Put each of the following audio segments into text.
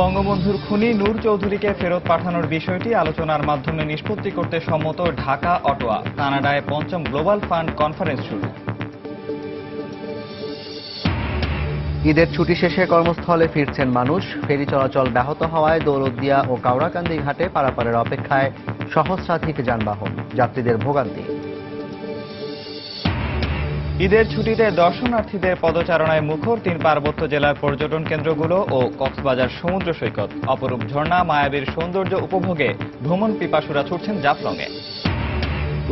বঙ্গবন্ধুর খুনি নূর চৌধুরীকে ফেরত পাঠানোর বিষয়টি আলোচনার মাধ্যমে নিষ্পত্তি করতে সম্মত ঢাকা অটোয়া। কানাডায় ৫ম গ্লোবাল ফান্ড কনফারেন্স শুরু। ঈদের ছুটি শেষে কর্মস্থলে ফিরছেন মানুষ। ফেরি চলাচল ব্যাহত হওয়ায় দৌলতদিয়া ও কাউড়াকান্দি ঘাটে পারাপারের অপেক্ষায় সহস্রাধিক যানবাহন, যাত্রীদের ভোগান্তি। ঈদের ছুটিতে দর্শনার্থীদের পদচারণায় মুখর ৩ পার্বত্য জেলার পর্যটন কেন্দ্রগুলো ও কক্সবাজার সমুদ্র সৈকত। অপরূপ ঝর্ণা, মায়াবীর সৌন্দর্য উপভোগে ভ্রমণ পিপাসুরা ছুটছেন জাফলংয়ে।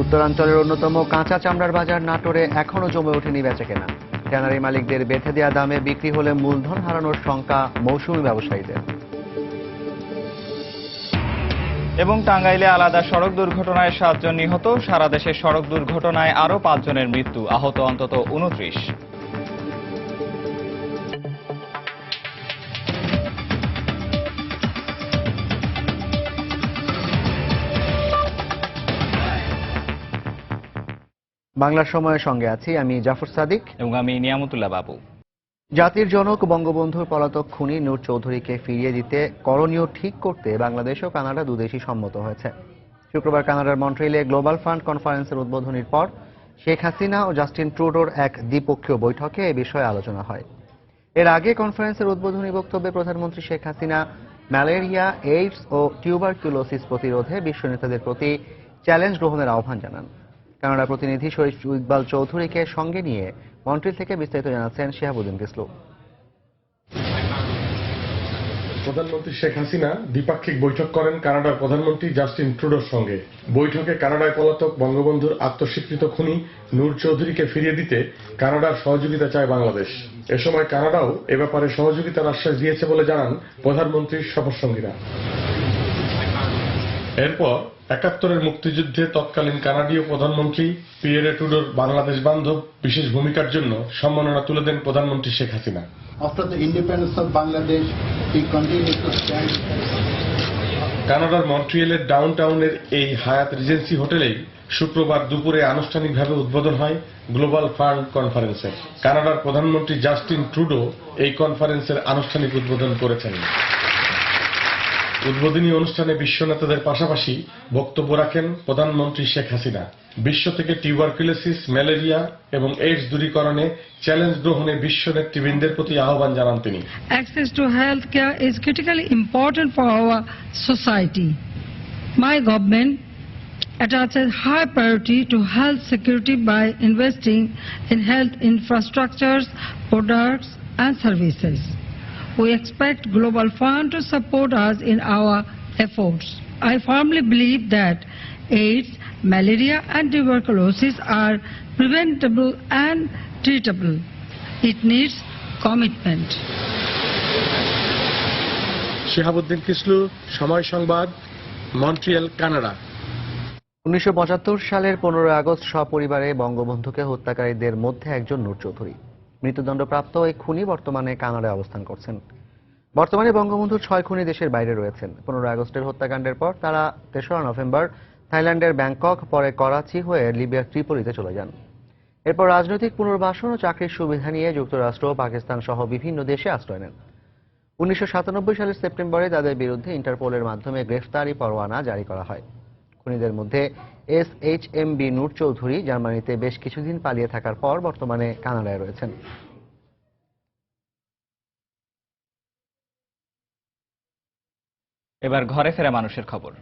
উত্তরাঞ্চলের অন্যতম কাঁচা চামড়ার বাজার নাটোরে এখনও জমে ওঠেনি বেচাকেনা। ট্যানারি মালিকদের বেঁধে দেওয়া দামে বিক্রি হলে মূলধন হারানোর শঙ্কা মৌসুমী ব্যবসায়ীদের। এবং টাঙ্গাইলে আলাদা সড়ক দুর্ঘটনায় 7 জন নিহত। সারা দেশে সড়ক দুর্ঘটনায় আরও 5 জনের মৃত্যু, আহত অন্তত 29। বাংলার সময়ের সঙ্গে আছি আমি জাফর সাদিক এবং আমি নিয়ামতুল্লাহ বাবু। জাতির জনক বঙ্গবন্ধুর পলাতক খুনি নূর চৌধুরীকে ফিরিয়ে দিতে করণীয় ঠিক করতে বাংলাদেশ ও কানাডা দুদেশই সম্মত হয়েছে। শুক্রবার কানাডার মন্ট্রিলে গ্লোবাল ফান্ড কনফারেন্সের উদ্বোধনীর পর শেখ হাসিনা ও জাস্টিন ট্রুডোর এক দ্বিপক্ষীয় বৈঠকে এ বিষয়ে আলোচনা হয়। এর আগে কনফারেন্সের উদ্বোধনী বক্তব্যে প্রধানমন্ত্রী শেখ হাসিনা ম্যালেরিয়া, এইডস ও টিউবারকিউলোসিস প্রতিরোধে বিশ্ব নেতাদের প্রতি চ্যালেঞ্জ গ্রহণের আহ্বান জানান। কানাডা প্রতিনিধি শরীফ ইকবাল চৌধুরীকে সঙ্গে নিয়ে মন্ট্রিল থেকে বিস্তারিত জানাচ্ছেন শিহাবুদ্দিন কিসলু। প্রধানমন্ত্রী শেখ হাসিনা দ্বিপাক্ষিক বৈঠক করেন কানাডার প্রধানমন্ত্রী জাস্টিন ট্রুডোর সঙ্গে। বৈঠকে কানাডায় পলাতক বঙ্গবন্ধুর আত্মস্বীকৃত খুনি নূর চৌধুরীকে ফিরিয়ে দিতে কানাডার সহযোগিতা চায় বাংলাদেশ। এ সময় কানাডাও এ ব্যাপারে সহযোগিতার আশ্বাস দিয়েছে বলে জানান প্রধানমন্ত্রীর সফরসঙ্গীরা। এরপর ৭১-এর মুক্তিযুদ্ধে তৎকালীন কানাডীয় প্রধানমন্ত্রী পিয়েরে ট্রুডোর বাংলাদেশ বান্ধব বিশেষ ভূমিকার জন্য সম্মাননা তুলে দেন প্রধানমন্ত্রী Sheikh Hasina. After the independence of Bangladesh, he continued to stand. কানাডার মন্ট্রিয়েলের ডাউনটাউনের এই হায়াত রিজেন্সি হোটেলেই শুক্রবার দুপুরে আনুষ্ঠানিকভাবে উদ্বোধন হয় গ্লোবাল ফান্ড কনফারেন্সের। কানাডার প্রধানমন্ত্রী জাস্টিন ট্রুডো এই কনফারেন্সের আনুষ্ঠানিক উদ্বোধন করেছেন। উদ্বোধনী অনুষ্ঠানে বিশ্ব নেতাদের পাশাপাশি বক্তব্য রাখেন প্রধানমন্ত্রী শেখ হাসিনা। বিশ্ব থেকে টিউবারকুলোসিস, ম্যালেরিয়া এবং এইডস দূরীকরণে চ্যালেঞ্জ গ্রহণে বিশ্ব নেতৃবৃন্দের প্রতি আহ্বান জানান তিনি। Access to health care is critically important for our society. My government attaches high priority to health security by investing in health infrastructures, products and services. We expect Global Fund to support us in our efforts. I firmly believe that AIDS, malaria and tuberculosis are preventable and treatable. It needs commitment. Shihabuddin Kislu, সময় সংবাদ, Montiel, Canada. ১৯৭৫ সালের ১৫ August সপরিবারে বঙ্গবন্ধুকে হত্যাকারীদের মধ্যে একজন নূর চৌধুরী। মৃত্যুদণ্ডপ্রাপ্ত এই খুনি বর্তমানে কানাডায় অবস্থান করছেন। বর্তমানে বঙ্গবন্ধুর 6 খুনি দেশের বাইরে রয়েছেন। 15 আগস্টের হত্যাকাণ্ডের পর তারা ৩রা নভেম্বর থাইল্যান্ডের ব্যাংকক, পরে করাচি হয়ে লিবিয়ার ত্রিপোলিতে চলে যান। এরপর রাজনৈতিক পুনর্বাসন ও চাকরির সুবিধা নিয়ে যুক্তরাষ্ট্র, পাকিস্তান সহ বিভিন্ন দেশে আশ্রয় নেন। ১৯৯৭ সালের সেপ্টেম্বরে তাদের বিরুদ্ধে ইন্টারপোলের মাধ্যমে গ্রেফতারি পরোয়ানা জারি করা হয়। খুনিদের মধ্যে SHMB নূর চৌধুরী জার্মানিতে বেশ কিছুদিন পালিয়ে থাকার পর বর্তমানে কানাডায় রয়েছেন। এবার ঘরে ফেরা মানুষের খবর।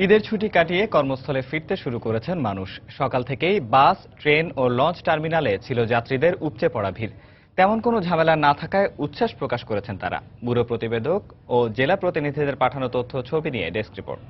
ঈদের ছুটি কাটিয়ে কর্মস্থলে ফিরতে শুরু করেছেন মানুষ। সকাল থেকেই বাস, ট্রেন ও লঞ্চ টার্মিনালে ছিল যাত্রীদের উপচে পড়া ভিড়। তেমন কোনো ঝামেলা না থাকায় উচ্ছ্বাস প্রকাশ করেছেন তারা। ব্যুরো প্রতিবেদক ও জেলা প্রতিনিধিদের পাঠানো তথ্য ছবি নিয়ে ডেস্ক রিপোর্ট।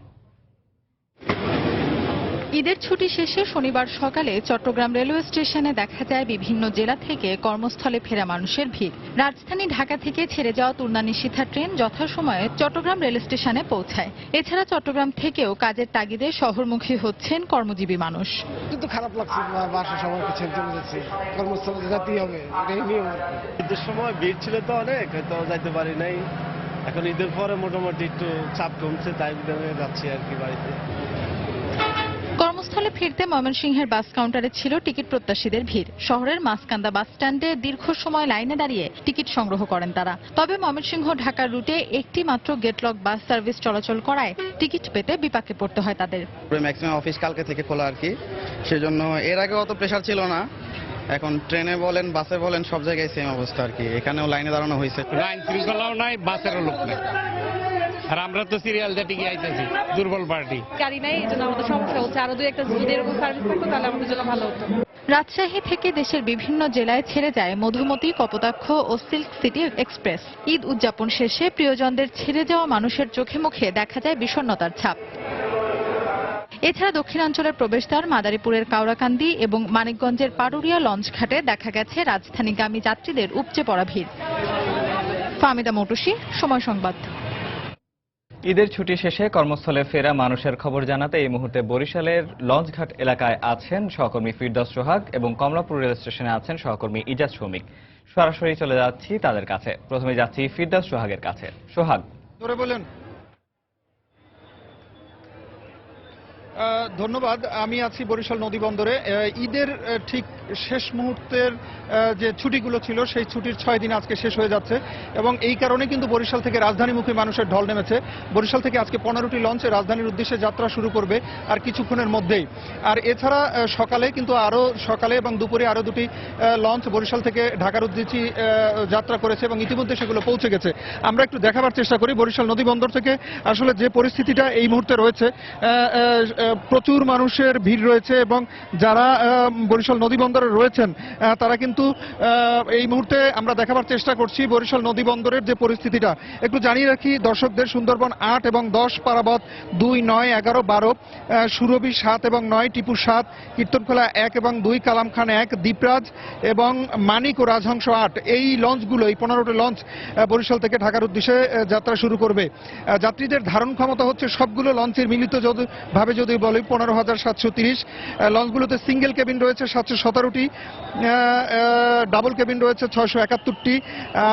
ঈদের ছুটি শেষে শনিবার সকালে চট্টগ্রাম রেলওয়ে স্টেশনে দেখা যায় বিভিন্ন জেলা থেকে কর্মস্থলে ফেরা মানুষের ভিড়। রাজধানী ঢাকা থেকে ছেড়ে যাওয়া তুর্না-নিশীথা ট্রেন যথাসময়ে চট্টগ্রাম রেল স্টেশনে পৌঁছায়। এছাড়া চট্টগ্রাম থেকেও কাজের তাগিদে শহরমুখী হচ্ছেন কর্মজীবী মানুষ। কিন্তু খারাপ লাগছে, বাসা সবাইকে ছেড়ে চলে যাচ্ছে, কর্মস্থলে যেতেই হবে, এটাই নিয়ম। ঈদের সময় ভিড় ছিল তো অনেক, হয়তো যাইতে পারি নাই। এখন ঈদের পরে মোটামুটি একটু চাপ কমছে, তাই যাচ্ছি আর কি বাড়িতে। কর্মস্থলে ফিরতে ময়মনসিংহের বাস কাউন্টারে ছিল টিকিট প্রত্যাশীদের ভিড়। শহরের মাসকান্দা বাস স্ট্যান্ডে দীর্ঘ সময় লাইনে দাঁড়িয়ে টিকিট সংগ্রহ করেন তারা। তবে ময়মনসিংহ ঢাকার রুটে একটি মাত্র গেটলক বাস সার্ভিস চলাচল করায় টিকিট পেতে বিপাকে পড়তে হয় তাদের। ম্যাক্সিমাম অফিস কালকে থেকে খোলা আর কি, সেজন্য এর আগে অত প্রেশার ছিল না। এখন ট্রেনে বলেন বাসে বলেন সব জায়গায় সেম অবস্থা আর কি, এখানেও লাইনে দাঁড়ানো হয়েছে। লাইন শৃঙ্খলাও নাই, বাসেরও লোক নাই, আর আমরা তো সিরিয়াল দিয়ে টিকে আইতেছি, দুর্বল পার্টি। গাড়ি নাই, এই জন্য আমাদের সমস্যা হচ্ছে। আরো দুই একটা যদি এরকম সার্ভিস থাকতো তাহলে আমাদের জন্য ভালো হতো। রাজশাহী থেকে দেশের বিভিন্ন জেলায় ছেড়ে যায় মধুমতি, কপোতাক্ষ ও সিল্ক সিটি এক্সপ্রেস। ঈদ উদযাপন শেষে প্রিয়জনদের ছেড়ে যাওয়া মানুষের চোখে মুখে দেখা যায় বিষণ্ণতার ছাপ। এছাড়া দক্ষিণাঞ্চলের প্রবেশদ্বার মাদারীপুরের কাওড়াকান্দি এবং মানিকগঞ্জের পারুরিয়া লঞ্চঘাটে দেখা গেছে রাজধানীগামী যাত্রীদের উপচে পড়া ভিড়। ফাহমিদা মৌটুসী, সময় সংবাদ। ঈদের ছুটি শেষে কর্মস্থলে ফেরা মানুষের খবর জানাতে এই মুহূর্তে বরিশালের লঞ্চঘাট এলাকায় আছেন সহকর্মী ফিরদৌস সোহাগ এবং কমলাপুর রেল স্টেশনে আছেন সহকর্মী ইজাজ শৌমিক। সরাসরি চলে যাচ্ছি তাদের কাছে। প্রথমে যাচ্ছি ফিরদৌস সোহাগের কাছে। সোহাগ, বলেন। ধন্যবাদ। আমি আছি বরিশাল নদী বন্দরে। ঈদের ঠিক শেষ মুহূর্তের যে ছুটিগুলো ছিল সেই ছুটির 6 দিন আজকে শেষ হয়ে যাচ্ছে এবং এই কারণে কিন্তু বরিশাল থেকে রাজধানীমুখী মানুষের ঢল নেমেছে। বরিশাল থেকে আজকে 15টি লঞ্চে রাজধানীর উদ্দেশ্যে যাত্রা শুরু করবে আর কিছুক্ষণের মধ্যেই। আর এছাড়া সকালে কিন্তু আরো সকালে এবং দুপুরে আরো দুটি লঞ্চ বরিশাল থেকে ঢাকার উদ্দেশ্যে যাত্রা করেছে এবং ইতিমধ্যে সেগুলো পৌঁছে গেছে। আমরা একটু দেখাবার চেষ্টা করি বরিশাল নদী বন্দর থেকে আসলে যে পরিস্থিতিটা এই মুহূর্তে রয়েছে। প্রচুর মানুষের ভিড় রয়েছে এবং যারা বরিশাল নদী বন্দরে রয়েছেন তারা কিন্তু এই মুহূর্তে আমরা দেখাবার চেষ্টা করছি বরিশাল নদী বন্দরের যে পরিস্থিতিটা। একটু জানিয়ে রাখি দর্শকদের, সুন্দরবন 8 এবং 10, পারাবত 2, 9, 11, 12, সুরভি 7 এবং 9, টিপু 7, কীর্তনখোলা 1 এবং 2, কালাম খান 1, দ্বীপরাজ এবং মানিক ও রাজহংস 8, এই লঞ্চগুলো, এই 15টি লঞ্চ বরিশাল থেকে ঢাকার উদ্দেশ্যে যাত্রা শুরু করবে। যাত্রীদের ধারণ ক্ষমতা হচ্ছে সবগুলো লঞ্চের মিলিত ভাবে যদি বলি 15,730। লঞ্চগুলোতে সিঙ্গেল কেবিন রয়েছে 717টি, ডাবল কেবিন রয়েছে 671টি,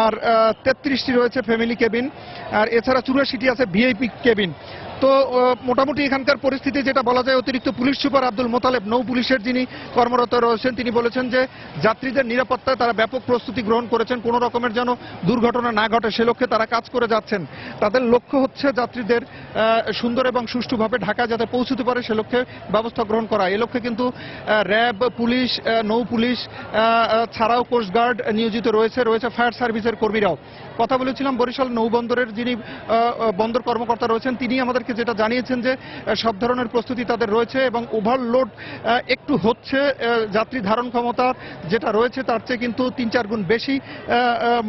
আর 33টি রয়েছে ফ্যামিলি কেবিন, আর এছাড়া 84টি আছে ভিআইপি কেবিন। তো মোটামুটি এখানকার পরিস্থিতি যেটা বলা যায়, অতিরিক্ত পুলিশ সুপার আব্দুল মোতালেব, নৌ পুলিশের যিনি কর্মরত রয়েছেন, তিনি বলেছেন যে যাত্রীদের নিরাপত্তায় তারা ব্যাপক প্রস্তুতি গ্রহণ করেছেন। কোনো রকমের যেন দুর্ঘটনা না ঘটে সে লক্ষ্যে তারা কাজ করে যাচ্ছেন। তাদের লক্ষ্য হচ্ছে যাত্রীদের সুন্দর এবং সুষ্ঠুভাবে ঢাকায় যাতে পৌঁছতে পারে সে লক্ষ্যে ব্যবস্থা গ্রহণ করা। এ লক্ষ্যে কিন্তু র্যাব, পুলিশ, নৌ পুলিশ ছাড়াও কোস্টগার্ড নিয়োজিত রয়েছে ফায়ার সার্ভিসের কর্মীরাও। কথা বলেছিলাম বরিশাল নৌবন্দরের যিনি বন্দর কর্মকর্তা রয়েছেন, তিনি আমাদেরকে যেটা জানিয়েছেন যে সব ধরনের প্রস্তুতি তাদের রয়েছে এবং ওভারলোড একটু হচ্ছে। যাত্রী ধারণ ক্ষমতা যেটা রয়েছে তার চেয়ে কিন্তু 3-4 গুণ বেশি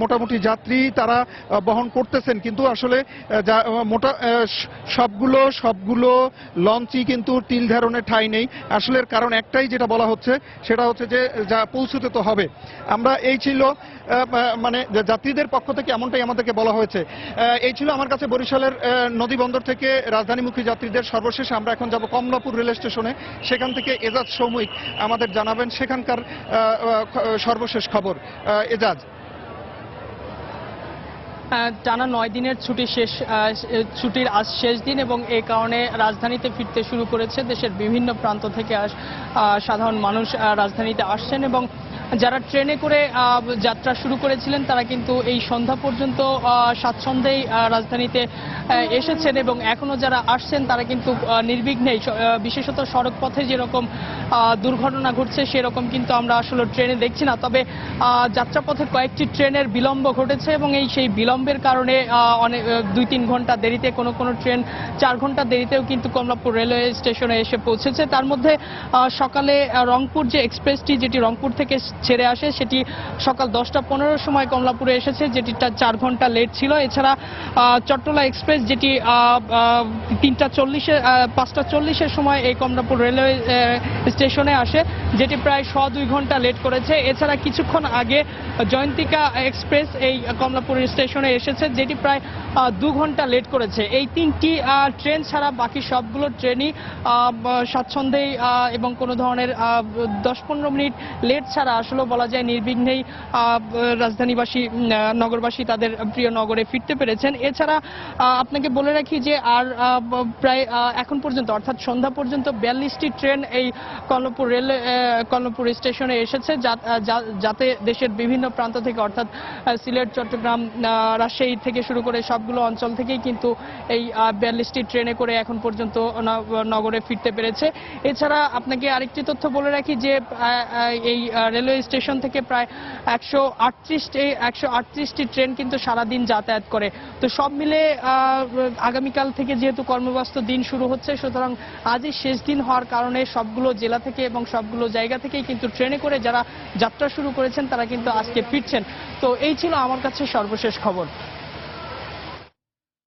মোটামুটি যাত্রী তারা বহন করতেছেন। কিন্তু আসলে সবগুলো লঞ্চই কিন্তু তিল ধারণের ঠাঁই নেই। আসলে এর কারণ একটাই, যেটা বলা হচ্ছে সেটা হচ্ছে যে যা পৌঁছতে তো হবে। আমরা এই ছিল মানে যাত্রীদের পক্ষ থেকে এমনটাই আমাদেরকে বলা হয়েছে। এই ছিল আমার কাছে বরিশালের নদী বন্দর থেকে রাজধানীমুখী যাত্রীদের সর্বশেষ। আমরা এখন যাব কমলাপুর রেল স্টেশনে, সেখান থেকে এজাজ শৌমিক আমাদের জানাবেন সেখানকার সর্বশেষ খবর। এজাজ। টানা 9 দিনের ছুটির আজ শেষ দিন এবং এই কারণে রাজধানীতে ফিরতে শুরু করেছে দেশের বিভিন্ন প্রান্ত থেকে সাধারণ মানুষ রাজধানীতে আসছেন এবং যারা ট্রেনে করে যাত্রা শুরু করেছিলেন তারা কিন্তু এই সন্ধ্যা পর্যন্ত স্বাচ্ছন্দ্যেই রাজধানীতে এসেছেন এবং এখনো যারা আসছেন তারা কিন্তু নির্বিঘ্নেই, বিশেষত সড়ক পথে যেরকম দুর্ঘটনা ঘটছে সেরকম কিন্তু আমরা আসলে ট্রেনে দেখছি না। তবে যাত্রাপথে কয়েকটি ট্রেনের বিলম্ব ঘটেছে এবং সেই বিলম্বের কারণে অনেক 2-3 ঘন্টা দেরিতে, কোনো ট্রেন 4 ঘন্টা দেরিতেও কিন্তু কমলাপুর রেলওয়ে স্টেশনে এসে পৌঁছেছে। তার মধ্যে সকালে রংপুর যে এক্সপ্রেসটি, যেটি রংপুর থেকে ছেড়ে আসে, সেটি সকাল 10:15 সময় কমলাপুরে এসেছে, যেটিটা 4 ঘন্টা লেট ছিল। এছাড়া চট্টলা এক্সপ্রেস যেটি 5:40 সময় এই কমলাপুর রেলওয়ে স্টেশনে আসে, যেটি প্রায় 2 ঘন্টা লেট করেছে। এছাড়া কিছুক্ষণ আগে জয়ন্তিকা এক্সপ্রেস এই কমলাপুর স্টেশনে এসেছে, যেটি প্রায় 2 ঘন্টা লেট করেছে। এই 3টি ট্রেন ছাড়া বাকি সবগুলো ট্রেনই স্বাচ্ছন্দ্যেই এবং কোনো ধরনের 10-15 মিনিট লেট ছাড়া আসলে বলা যায় নির্বিঘ্নেই রাজধানীবাসী নগরবাসী তাদের প্রিয় নগরে ফিরতে পেরেছেন। এছাড়া আপনাকে বলে রাখি যে আর প্রায় এখন পর্যন্ত অর্থাৎ সন্ধ্যা পর্যন্ত 42টি ট্রেন এই কর্ণপুর স্টেশনে এসেছে, যাতে দেশের বিভিন্ন প্রান্ত থেকে অর্থাৎ সিলেট, চট্টগ্রাম, রাজশাহী থেকে শুরু করে সবগুলো অঞ্চল থেকেই কিন্তু এই 42টি ট্রেনে করে এখন পর্যন্ত নগরে ফিরতে পেরেছে। এছাড়া আপনাকে আরেকটি তথ্য বলে রাখি যে এই রেলওয়ে স্টেশন থেকে প্রায় 138টি ট্রেন কিন্তু সারাদিন যাতায়াত করে। তো সব মিলে আগামীকাল থেকে যেহেতু কর্মব্যস্ত দিন শুরু হচ্ছে, সুতরাং আজই শেষ দিন হওয়ার কারণে সবগুলো জেলা থেকে এবং সবগুলো জায়গা থেকেই কিন্তু ট্রেনে করে যারা যাত্রা শুরু করেছেন তারা কিন্তু আজকে ফিরছেন। তো এই ছিল আমার কাছে সর্বশেষ খবর।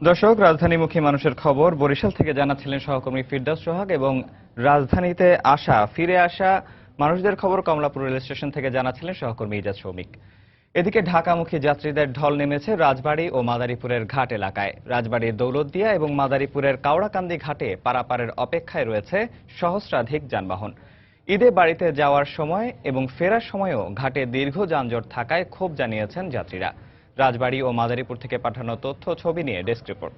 দর্শক, রাজধানীমুখী মানুষের খবর বরিশাল থেকে জানাচ্ছিলেন সহকর্মী ফিরদাউস সোহাগ, এবং রাজধানীতে ফিরে আসা মানুষদের খবর কমলাপুর রেল স্টেশন থেকে জানাচ্ছিলেন সহকর্মী ইজাজ শৌমিক। এদিকে ঢাকামুখী যাত্রীদের ঢল নেমেছে রাজবাড়ী ও মাদারীপুরের ঘাট এলাকায়। রাজবাড়ীর দৌলতদিয়া এবং মাদারীপুরের কাওড়াকান্দি ঘাটে পারাপারের অপেক্ষায় রয়েছে সহস্রাধিক যানবাহন। ঈদে বাড়িতে যাওয়ার সময় এবং ফেরার সময়ও ঘাটে দীর্ঘ যানজট থাকায় ক্ষোভ জানিয়েছেন যাত্রীরা। রাজবাড়ী ও মাদারীপুর থেকে পাঠানো তথ্য ছবি নিয়ে ডেস্ক রিপোর্ট।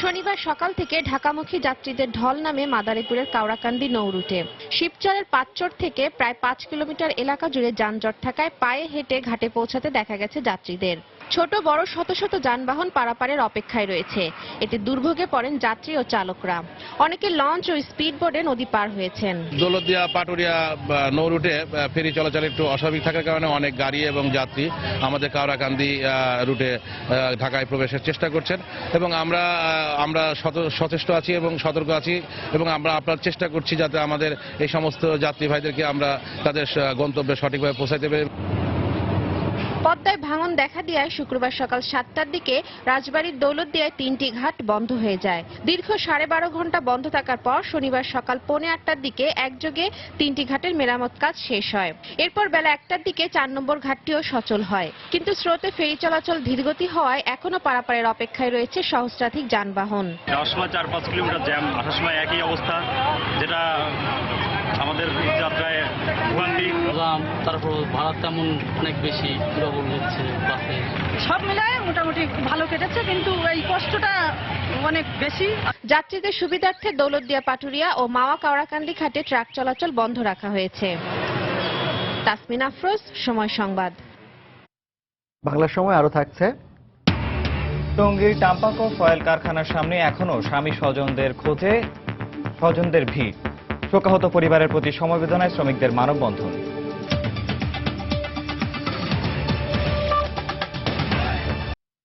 শনিবার সকাল থেকে ঢাকামুখী যাত্রীদের ঢল নামে মাদারীপুরের কাওড়াকান্দি নৌ রুটে। শিবচরের পাঁচচর থেকে প্রায় 5 কিলোমিটার এলাকা জুড়ে যানজট থাকায় পায়ে হেঁটে ঘাটে পৌঁছাতে দেখা গেছে যাত্রীদের। ছোট বড় শত শত যানবাহন পারাপারের অপেক্ষায় রয়েছে। এতে দুর্ভোগে পড়েন যাত্রী ও চালকরা। অনেকে লঞ্চ ও স্পিড বোটে নদী পার হয়েছেন। দৌলতদিয়া পাটুরিয়া নৌ রুটে ফেরি চলাচল একটু অস্বাভাবিক থাকার কারণে অনেক গাড়ি এবং যাত্রী আমাদের কাওড়াকান্দি রুটে ঢাকায় প্রবেশের চেষ্টা করছেন, এবং আমরা সচেষ্ট আছি এবং সতর্ক আছি, এবং আমরা আপনার চেষ্টা করছি যাতে আমাদের এই সমস্ত যাত্রী ভাইদেরকে আমরা তাদের গন্তব্যে সঠিকভাবে পৌঁছাতে পারি। পদ্মায় ভাঙন দেখা দেওয়ায় শুক্রবার সকাল 7টার দিকে রাজবাড়ীর দৌলতদিয়ায় 3টি ঘাট বন্ধ হয়ে যায়। দীর্ঘ 12.5 ঘন্টা বন্ধ থাকার পর শনিবার সকাল 5:45টার দিকে একযোগে 3টি ঘাটের মেরামত কাজ শেষ হয়। এরপর বেলা 1টার দিকে 4 নম্বর ঘাটটিও সচল হয়, কিন্তু স্রোতে ফেরি চলাচল ধীরগতি হওয়ায় এখনো পারাপারের অপেক্ষায় রয়েছে সহস্রাধিক যানবাহন। যাওয়ার সময় 4-5 কিলোমিটার জ্যাম, আসার সময় একই অবস্থা, যেটা আমাদের যাত্রায় ভোগান্তি। তারপর ভাড়া তেমন অনেক বেশি হচ্ছে বাসে। সব মিলায় মোটামুটি ভালো কেটেছে, কিন্তু এই কষ্টটা অনেক বেশি। যাত্রীদের সুবিধার্থে দৌলতদিয়া পাটুরিয়া ও মাওয়া কাওড়াকান্দি ঘাটে ট্রাক চলাচল বন্ধ রাখা হয়েছে। তাসমিন আফরোজ, সময় সংবাদ। বাংলা সময় আরো থাকছে। টঙ্গীর টাম্পাকো ফয়েল কারখানার সামনে এখনো স্বামী স্বজনদের খোঁজে স্বজনদের ভিড়। শোকাহত পরিবারের প্রতি সমবেদনায় শ্রমিকদের মানববন্ধন।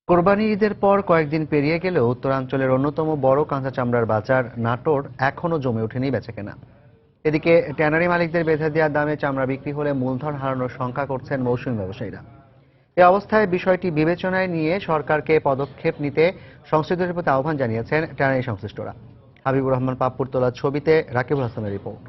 কোরবানি ঈদের পর কয়েকদিন পেরিয়ে গেলেও উত্তরাঞ্চলের অন্যতম বড় কাঁচা চামড়ার বাজার নাটোর এখনো জমে ওঠেনি বেচাকেনা। এদিকে ট্যানারি মালিকদের বেঁধে দেওয়া দামে চামড়া বিক্রি হলে মূলধন হারানোর শঙ্কা করছেন মৌসুমী ব্যবসায়ীরা। এ অবস্থায় বিষয়টি বিবেচনায় নিয়ে সরকারকে পদক্ষেপ নিতে সংশ্লিষ্টদের প্রতি আহ্বান জানিয়েছেন ট্যানারি সংশ্লিষ্টরা। হাবিবুর রহমান পাপ্পুর তোলা ছবিতে রাকিবুল হাসানের রিপোর্ট।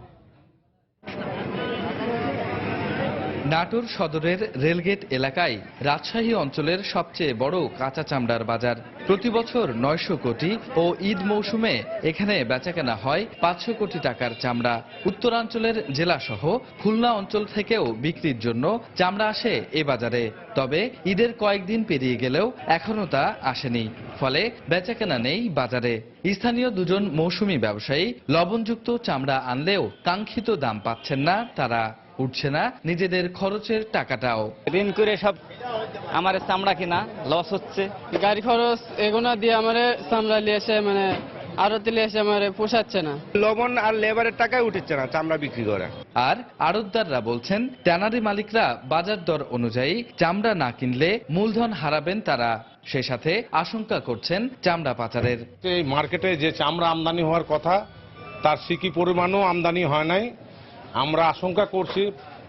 নাটোর সদরের রেলগেট এলাকায় রাজশাহী অঞ্চলের সবচেয়ে বড় কাঁচা চামড়ার বাজার। প্রতি বছর 900 কোটি ও ঈদ মৌসুমে এখানে বেচাকেনা হয় 500 কোটি টাকার চামড়া। উত্তরাঞ্চলের জেলাসহ খুলনা অঞ্চল থেকেও বিক্রির জন্য চামড়া আসে এ বাজারে। তবে ঈদের কয়েকদিন পেরিয়ে গেলেও এখনো তা আসেনি, ফলে বেচাকেনা নেই বাজারে। স্থানীয় দুজন মৌসুমী ব্যবসায়ী লবণযুক্ত চামড়া আনলেও কাঙ্ক্ষিত দাম পাচ্ছেন না তারা। উঠছে না নিজেদের খরচের টাকাটাও। ঋণ করে সব আমার চামড়া কিনা লস হচ্ছে, গাড়ি খরচ এগুলো দিয়ে আমার চামড়া নিয়ে এসে আরো তেলে এসে আমার পোষাচ্ছে না। লবণ আর লেবারের টাকায় উঠছে না চামড়া বিক্রি করে। আর আড়তদাররা বলছেন ট্যানারি মালিকরা বাজার দর অনুযায়ী চামড়া না কিনলে মূলধন হারাবেন তারা। সে সাথে আশঙ্কা করছেন চামড়া পাচারের। এই মার্কেটে যে চামড়া আমদানি হওয়ার কথা তার সিকি পরিমাণও আমদানি হয় নাই। আমরা আশঙ্কা করছি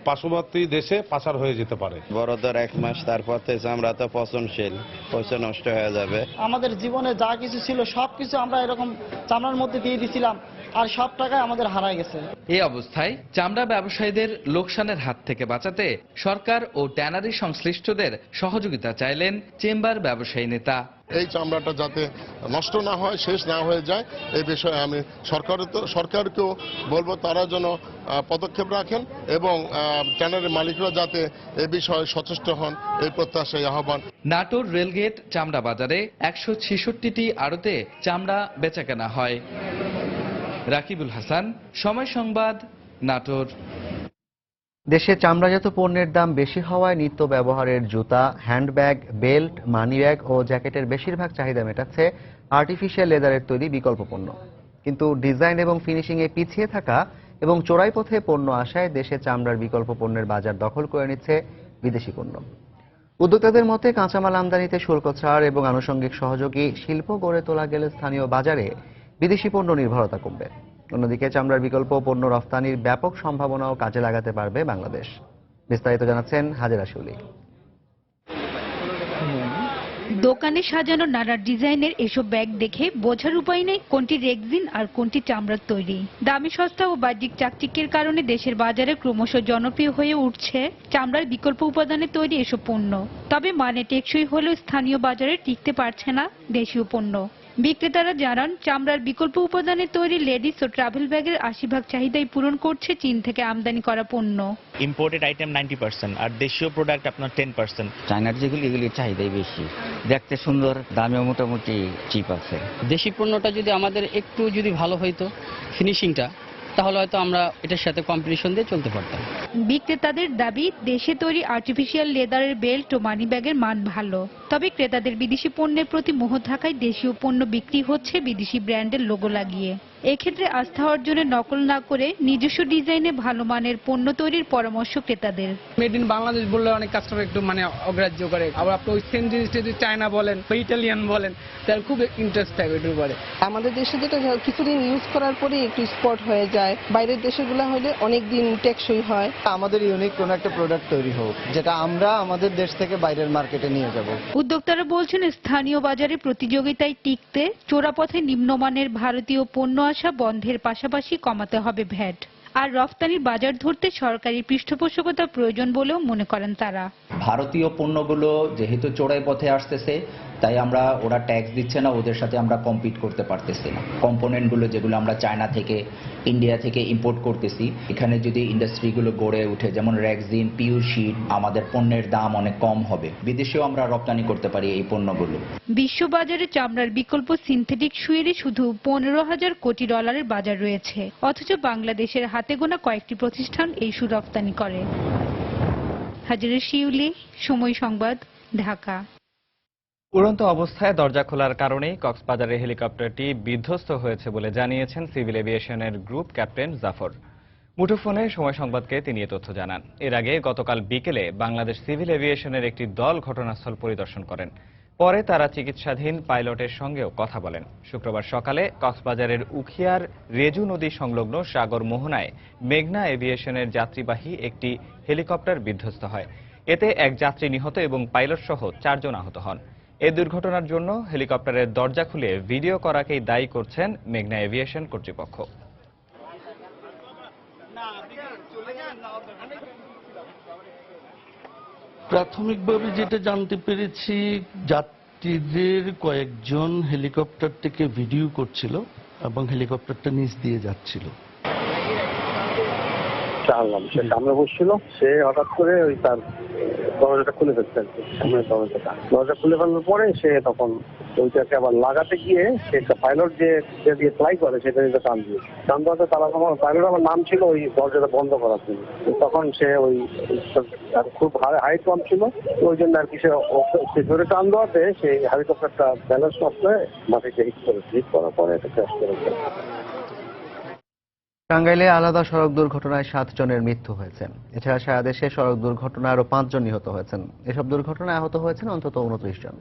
পার্শ্ববর্তী দেশে পাচার হয়ে যেতে পারে। বড়দের 1 মাস তারপর থেকে আমরা তো পচনশীল, পয়সা নষ্ট হয়ে যাবে। আমাদের জীবনে যা কিছু ছিল সবকিছু আমরা এরকম চামড়ার মধ্যে দিয়ে দিছিলাম, আর সব টাকায় আমাদের হারায় গেছে। এই অবস্থায় চামড়া ব্যবসায়ীদের লোকসানের হাত থেকে বাঁচাতে সরকার ও ট্যানারি সংশ্লিষ্টদের সহযোগিতা চাইলেন চেম্বার ব্যবসায়ী নেতা। এই চামড়াটা যাতে নষ্ট না হয়, শেষ না হয়ে যায়, এই বিষয়ে আমি সরকারকেও বলবো তারা যেন পদক্ষেপ রাখেন এবং ট্যানারের মালিকরা যাতে এ বিষয়ে সচেষ্ট হন, এই প্রত্যাশায় আহ্বান। নাটোর রেলগেট চামড়া বাজারে 166টি আড়তে চামড়া বেচাকেনা হয়। রাকিবুল হাসান, সময় সংবাদ, নাটোর। দেশে চামড়াজাত পণ্যের দাম বেশি হওয়ায় নিত্য ব্যবহারের জুতা, হ্যান্ডব্যাগ, বেল্ট, মানিব্যাগ ও জ্যাকেটের বেশিরভাগ চাহিদা মেটাচ্ছে আর্টিফিশিয়াল লেদারের তৈরি বিকল্প পণ্য। কিন্তু ডিজাইন এবং ফিনিশিংয়ে পিছিয়ে থাকা এবং চোরাই পথে পণ্য আসায় দেশে চামড়ার বিকল্প পণ্যের বাজার দখল করে নিচ্ছে বিদেশি পণ্য। উদ্যোক্তাদের মতে কাঁচামাল আমদানিতে শুল্ক ছাড় এবং আনুষঙ্গিক সহযোগী শিল্প গড়ে তোলা গেলে স্থানীয় বাজারে বিদেশি পণ্য নির্ভরতা কমবে। অন্যদিকে চামড়ার বিকল্প পণ্য রফতানির ব্যাপক সম্ভাবনাও কাজে লাগাতে পারবে বাংলাদেশ। বিস্তারিত জানাচ্ছেন হাজেরা শিউলি। দোকানে সাজানো নানা ডিজাইনের এসব ব্যাগ দেখে বোঝার উপায় নেই কোনটি রেক্সিন আর কোনটি চামড়ার তৈরি। দামি, সস্তা ও বাহ্যিক চাকচিক্যের কারণে দেশের বাজারে ক্রমশ জনপ্রিয় হয়ে উঠছে চামড়ার বিকল্প উপাদানে তৈরি এসব পণ্য। তবে মানে টেকসই হলেও স্থানীয় বাজারে টিকতে পারছে না দেশীয় পণ্য। বিক্রেতারা জানান, চামড়ার বিকল্প উপাদানে তৈরি লেডিস ও ট্রাভেল ব্যাগের ৮০% চাহিদাই পূরণ করছে চীন থেকে আমদানি করা পণ্য। ইম্পোর্টেড আইটেম 90% আর দেশীয় প্রোডাক্ট আপনার 10%। চায়নার এগুলির চাহিদাই বেশি, দেখতে সুন্দর, দামেও মোটামুটি চিপ আছে। দেশি পণ্যটা যদি আমাদের একটু ভালো হইতো ফিনিশিংটা, তাহলে হয়তো আমরা এটার সাথে কম্পিটিশন দিয়ে চলতে পারতাম। বিক্রেতাদের দাবি, দেশে তৈরি আর্টিফিশিয়াল লেদারের বেল্ট ও মানি ব্যাগের মান ভালো। তবে ক্রেতাদের বিদেশি পণ্যের প্রতি মোহ থাকায় দেশীয় পণ্য বিক্রি হচ্ছে বিদেশি ব্র্যান্ডের লোগো লাগিয়ে। এক্ষেত্রে আস্থা অর্জনে নকল না করে নিজস্ব ডিজাইনে ভালো মানের পণ্য তৈরির পরামর্শ ক্রেতাদের। মেড ইন বাংলাদেশ বললে অনেক কাস্টমার একটু অগ্রাহ্য করে। আবার আপনি ওই সেম জিনিসটা যদি চায়না বলেন বা ইটালিয়ান বলেন, তাহলে খুব ইন্টারেস্ট থাকে এটার উপরে। আমাদের দেশে যেটা কিছুদিন ইউজ করার পরে একটু স্পট হয়ে যায়, বাইরের দেশগুলো হলে অনেক দিন টেকসই হয়। আমাদের ইউনিক কোন একটা প্রোডাক্ট তৈরি হোক, যেটা আমরা আমাদের দেশ থেকে বাইরের মার্কেটে নিয়ে যাব। উদ্যোক্তারা বলছেন, স্থানীয় বাজারে প্রতিযোগিতায় টিকতে চোরাপথে নিম্নমানের ভারতীয় পণ্য আসা বন্ধের পাশাপাশি কমাতে হবে ভ্যাট। আর রফতানির বাজার ধরতে সরকারি পৃষ্ঠপোষকতা প্রয়োজন বলেও মনে করেন তারা। ভারতীয় পণ্যগুলো যেহেতু চোরাই পথে আসতেছে, তাই ওরা ট্যাক্স দিচ্ছে না, ওদের সাথে আমরা কম্পিট করতে পারতেছি না। কম্পোনেন্টগুলো যেগুলো আমরা চায়না থেকে, ইন্ডিয়া থেকে ইম্পোর্ট করতেছি, এখানে যদি ইন্ডাস্ট্রিগুলো গড়ে ওঠে, যেমন রেক্সিন, পিউ শিট, আমাদের পণ্যের দাম অনেক কম হবে। বিদেশেও আমরা রপ্তানি করতে পারি এই পণ্যগুলো। বিশ্ববাজারে চামড়ার বিকল্প সিনথেটিক সুয়েরই শুধু $15,000 কোটি বাজার রয়েছে, অথচ বাংলাদেশের হাতে গোনা কয়েকটি প্রতিষ্ঠান এই সুর রপ্তানি করে। হাজেরা শিউলি, সময় সংবাদ, ঢাকা। উড়ন্ত অবস্থায় দরজা খোলার কারণেই কক্সবাজারের হেলিকপ্টারটি বিধ্বস্ত হয়েছে বলে জানিয়েছেন সিভিল এভিয়েশনের গ্রুপ ক্যাপ্টেন জাফর। মুঠোফোনে সময় সংবাদকে তিনি এ তথ্য জানান। এর আগে গতকাল বিকেলে বাংলাদেশ সিভিল এভিয়েশনের একটি দল ঘটনাস্থল পরিদর্শন করেন। পরে তারা চিকিৎসাধীন পাইলটের সঙ্গেও কথা বলেন। শুক্রবার সকালে কক্সবাজারের উখিয়ার রেজু নদী সংলগ্ন সাগর মোহনায় মেঘনা এভিয়েশনের যাত্রীবাহী একটি হেলিকপ্টার বিধ্বস্ত হয়। এতে এক যাত্রী নিহত এবং পাইলট সহ 4 জন আহত হন। এই দুর্ঘটনার জন্য হেলিকপ্টারের দরজা খুলে ভিডিও করাকেই দায়ী করছেন মেঘনা এভিয়েশন কর্তৃপক্ষ। প্রাথমিকভাবে যেটা জানতে পেরেছি, যাত্রীদের কয়েকজন হেলিকপ্টার থেকে ভিডিও করছিল এবং হেলিকপ্টারটা নিচ দিয়ে যাচ্ছিল। জানলাম সে সামনে বসছিল, সে হঠাৎ করে ওই তার দরজাটা খুলে ফেলছে আর কি, সামনের দরজা খুলে ফেলার পরে সে তখন ওইটাকে আবার লাগাতে গিয়ে সে একটা পাইলট যে দিয়ে ফ্লাই করে সেটা দিয়ে টান দেওয়াতে তারা পাইলট আমার নাম ছিল ওই দরজাটা বন্ধ করার জন্য। তখন সে ওই খুব হাইট কম ছিল, ওই জন্য আর কি সে জোরে টান দেওয়াতে সেই হেলিকপ্টারটা ব্যালেন্স নষ্ট হয়ে মাটিতে হিট করার পরে এটা ক্র্যাশ করেছে। টাঙ্গাইলে আলাদা সড়ক দুর্ঘটনায় 7 জনের মৃত্যু হয়েছে। এছাড়া সারা দেশে সড়ক দুর্ঘটনায় আরও 5 জন নিহত হয়েছেন। এসব দুর্ঘটনায় আহত হয়েছেন অন্তত 29 জন।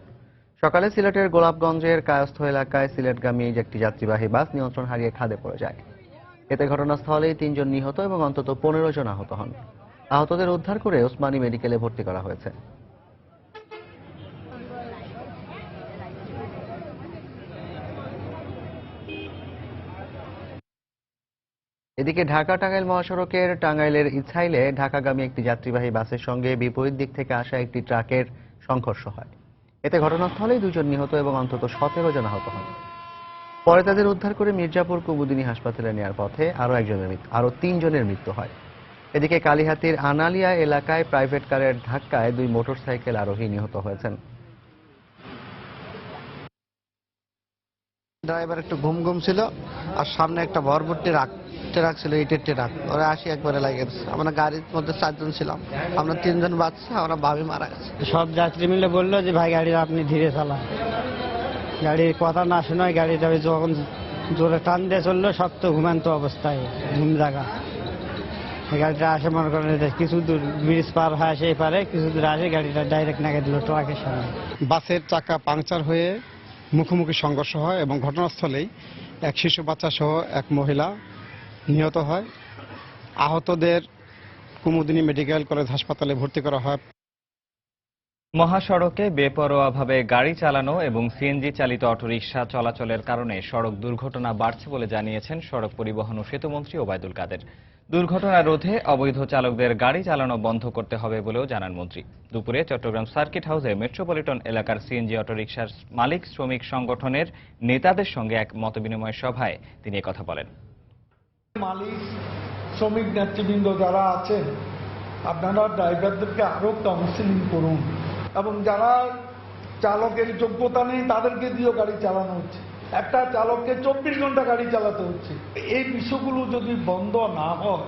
সকালে সিলেটের গোলাপগঞ্জের কায়স্থ এলাকায় সিলেটগামী একটি যাত্রীবাহী বাস নিয়ন্ত্রণ হারিয়ে খাদে পড়ে যায়। এতে ঘটনাস্থলেই 3 জন নিহত এবং অন্তত 15 জন আহত হন। আহতদের উদ্ধার করে ওসমানী মেডিকেলে ভর্তি করা হয়েছে। এদিকে ঢাকা টাঙ্গাইল মহাসড়কের টাঙ্গাইলের ইছাইলে ঢাকাগামী একটি যাত্রীবাহী বাসের সঙ্গে বিপরীত দিক থেকে আসা একটি ট্রাকের সংঘর্ষ হয়। এতে ঘটনাস্থলেই 2 জন নিহত এবং অন্তত 17 জন আহত হন। পরে তাদের উদ্ধার করে মির্জাপুর কুমুদিনী হাসপাতালে নেওয়ার পথে আরো 3 জনের মৃত্যু হয়। এদিকে কালিহাতীর আনালিয়া এলাকায় প্রাইভেট কারের ধাক্কায় 2 মোটরসাইকেল আরোহী নিহত হয়েছেন। ড্রাইভার একটু ঘুম ঘুম ছিল, আর সামনে একটা ভরপুর ট্রাক ছিল, ইটের ট্রাক। ওরা আসি একবারে লাগে গেছে। আমরা গাড়ির মধ্যে 4 জন ছিলাম, আমরা 3 জন বাচ্চা, আমরা ভাবি মারা গেছে। সব যাত্রী মিলে বললো যে ভাই গাড়ি আপনি ধীরে চালান। গাড়ির কথা না শোনায় গাড়িটা যখন জোরে টান দিয়ে চললো, সব তো ঘুমান্ত অবস্থায়, ঘুম জায়গা। গাড়িটা আসে মনে করেন কিছু দূর ব্রিজ পার হয়, আসে পারে কিছু দূর আসে, গাড়িটা ডাইরেক্ট নাগে দিল ট্রাকের সামনে। বাসের চাকা পাংচার হয়ে মুখোমুখি সংঘর্ষ হয় এবং ঘটনাস্থলেই এক শিশু বাচ্চা সহ এক মহিলা নিহত হয়। আহতদের কুমুদিনী মেডিকেল কলেজ হাসপাতালে ভর্তি করা হয়। মহাসড়কে বেপরোয়াভাবে গাড়ি চালানো এবং সিএনজি চালিত অটোরিকশা চলাচলের কারণে সড়ক দুর্ঘটনা বাড়ছে বলে জানিয়েছেন সড়ক পরিবহন ও সেতুমন্ত্রী ওবায়দুল কাদের। দুর্ঘটনা রোধে অবৈধ চালকদের গাড়ি চালানো বন্ধ করতে হবে বলেও জানান মন্ত্রী। দুপুরে চট্টগ্রাম সার্কিট হাউসে মেট্রোপলিটন এলাকার সিএনজি অটোরিকশার মালিক শ্রমিক সংগঠনের নেতাদের সঙ্গে এক মতবিনিময় সভায় তিনি কথা বলেন। মালিক শ্রমিক নেতৃবৃন্দ যারা আছেন, আপনারা ড্রাইভারদেরকে আরো কাউন্সিলিং করুন এবং যারা চালকের যোগ্যতা নেই তাদেরকে দিয়েও গাড়ি চালানো হচ্ছে। একটা চালককে 24 ঘন্টা গাড়ি চালাতে হচ্ছে। এই বিষয়গুলো যদি বন্ধ না হয়